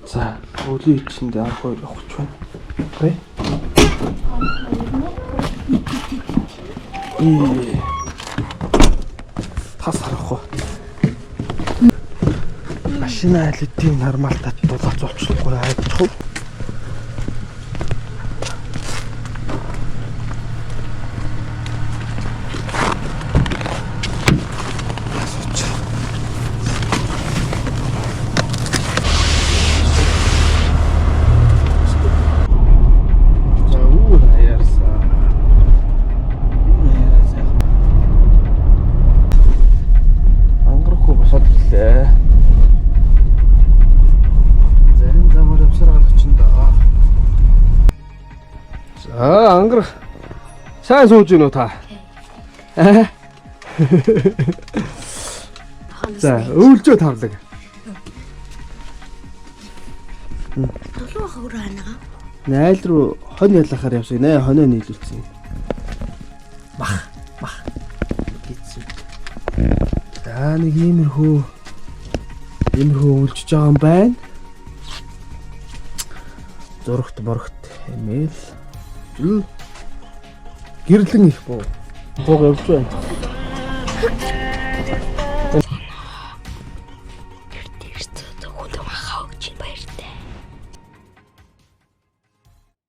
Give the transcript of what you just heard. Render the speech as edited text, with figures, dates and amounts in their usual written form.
За, өлийн ичэндээ анх хоёр явах байна. Окей. Тас харах уу? Машина алидийн нормалтад дулаац олчлохгүй хайчих. Ангар сайн сууж гинөө та. За, өвлжөө тавлаг. Толгой хавраа ханага. Найл руу хонь ялахаар явсан нэ, хоноо нийлүүлсэн. Мах. Гитсэн. За, нэг иймэрхүү өвлжж байгаа юм байна. Зурагт эмээл. Гэрлэн их буу. Бууг явж байна.